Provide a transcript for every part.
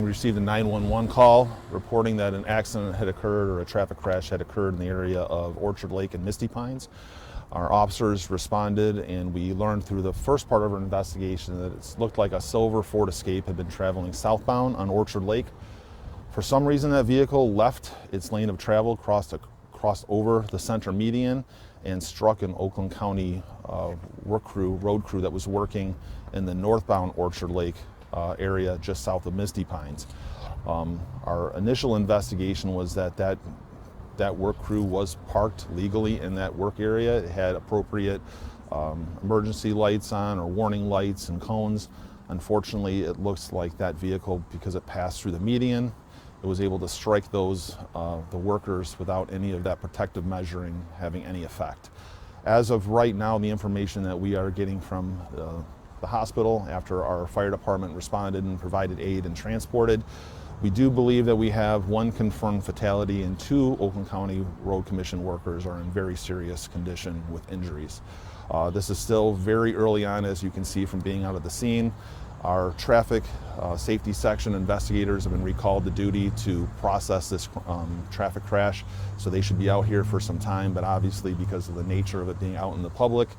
We received a 911 call reporting that an accident had occurred or a traffic crash had occurred in the area of Orchard Lake and Misty Pines. Our officers responded, and we learned through the first part of our investigation that it looked like a silver Ford Escape had been traveling southbound on Orchard Lake. For some reason, that vehicle left its lane of travel, crossed over the center median, and struck an Oakland County road crew that was working in the northbound Orchard Lake area just south of Misty Pines. Our initial investigation was that work crew was parked legally in that work area. It had appropriate emergency lights on, or warning lights and cones. Unfortunately, it looks like that vehicle, because it passed through the median, it was able to strike those the workers without any of that protective measuring having any effect. As of right now, the information that we are getting from the hospital after our fire department responded and provided aid and transported, we do believe that we have one confirmed fatality and 2 Oakland County Road Commission workers are in very serious condition with injuries. This is still very early on, as you can see from being out of the scene. Our traffic safety section investigators have been recalled to duty to process this traffic crash, so they should be out here for some time, but obviously because of the nature of it being out in the public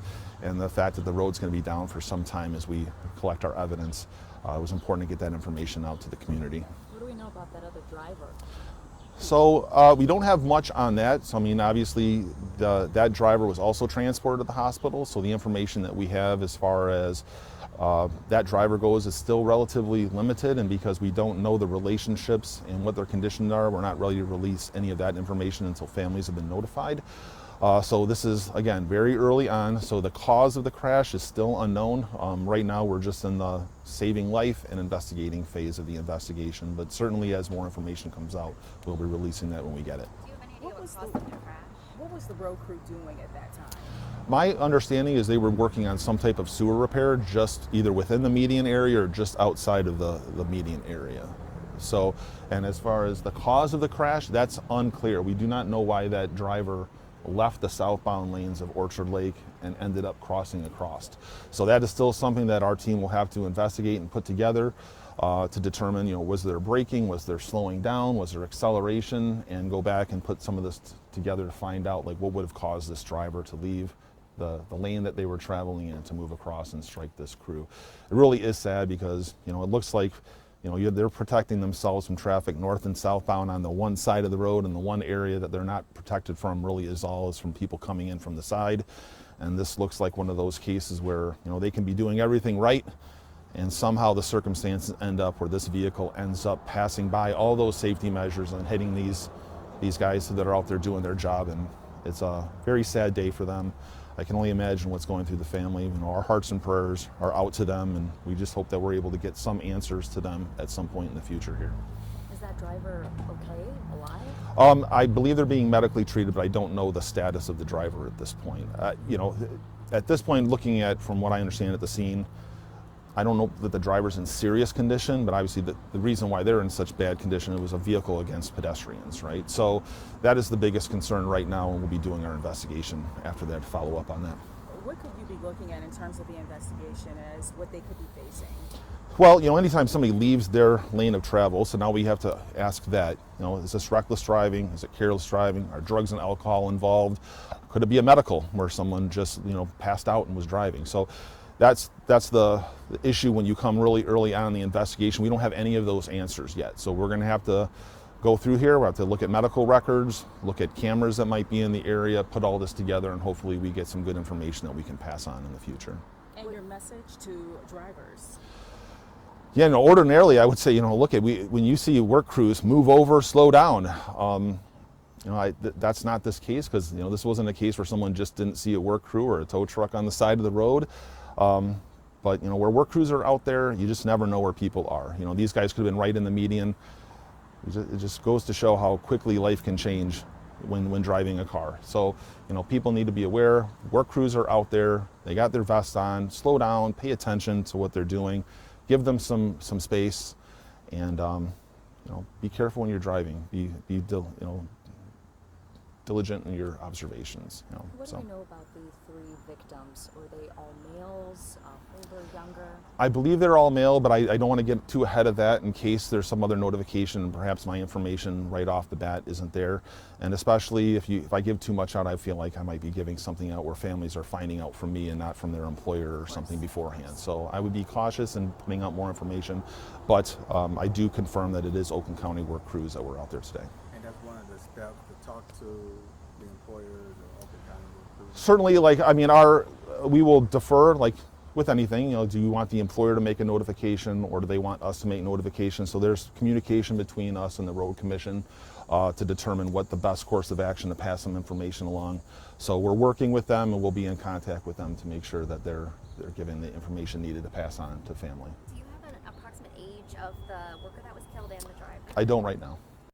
and the fact that the road's going to be down for some time as we collect our evidence, it was important to get that information out to the community. What do we know about that other driver? So we don't have much on that. So I mean, obviously that driver was also transported to the hospital, so the information that we have as far as that driver goes is still relatively limited, and because we don't know the relationships and what their conditions are, we're not ready to release any of that information until families have been notified. So this is, again, very early on, so the cause of the crash is still unknown. Right now we're just in the saving life and investigating phase of the investigation, but certainly as more information comes out, we'll be releasing that when we get it. Do you have any idea what caused the crash? What was the road crew doing at that time? My understanding is they were working on some type of sewer repair just either within the median area or just outside of the median area. So, and as far as the cause of the crash, that's unclear. We do not know why that driver left the southbound lanes of Orchard Lake and ended up crossing across. So that is still something that our team will have to investigate and put together to determine, was there braking, was there slowing down, was there acceleration, and go back and put some of this together to find out like what would have caused this driver to leave the lane that they were traveling in to move across and strike this crew. It really is sad because, it looks like they're protecting themselves from traffic north and southbound on the one side of the road, and the one area that they're not protected from really is from people coming in from the side. And this looks like one of those cases where, they can be doing everything right, and somehow the circumstances end up where this vehicle ends up passing by all those safety measures and hitting these guys that are out there doing their job. And it's a very sad day for them. I can only imagine what's going through the family. Our hearts and prayers are out to them, and we just hope that we're able to get some answers to them at some point in the future here. Is that driver okay, alive? I believe they're being medically treated, but I don't know the status of the driver at this point. At this point, looking at, from what I understand at the scene, I don't know that the driver's in serious condition, but obviously the reason why they're in such bad condition, it was a vehicle against pedestrians, right? So that is the biggest concern right now, and we'll be doing our investigation after that, follow up on that. What could you be looking at in terms of the investigation as what they could be facing? Well, anytime somebody leaves their lane of travel, so now we have to ask that, is this reckless driving? Is it careless driving? Are drugs and alcohol involved? Could it be a medical where someone just, passed out and was driving? So that's the issue when you come really early on in the investigation. We don't have any of those answers yet. So we're going to have to go through here. We'll have to look at medical records, look at cameras that might be in the area, put all this together, and hopefully we get some good information that we can pass on in the future. And your message to drivers? Yeah, ordinarily I would say, when you see work crews move over, slow down. That's not this case, because this wasn't a case where someone just didn't see a work crew or a tow truck on the side of the road. But where work crews are out there, you just never know where people are. These guys could have been right in the median. It just goes to show how quickly life can change when driving a car. So people need to be aware. Work crews are out there. They got their vests on. Slow down. Pay attention to what they're doing. Give them some space, and be careful when you're driving. diligent in your observations. You know, What so. do we know about the 3 victims? Were they all males, older, younger? I believe they're all male, but I don't want to get too ahead of that in case there's some other notification and perhaps my information right off the bat isn't there. And especially if I give too much out, I feel like I might be giving something out where families are finding out from me and not from their employer or something beforehand. So I would be cautious in putting out more information, but I do confirm that it is Oakland County work crews that were out there today. And that's one of the steps to talk to the employers or Oakland County recruiters. Certainly, like, I mean, we will defer, like with anything, you know, do you want the employer to make a notification or do they want us to make notification? So there's communication between us and the road commission to determine what the best course of action to pass some information along. So we're working with them and we'll be in contact with them to make sure that they're given the information needed to pass on to family. Do you have an approximate age of the worker that was killed and the driver? I don't right now.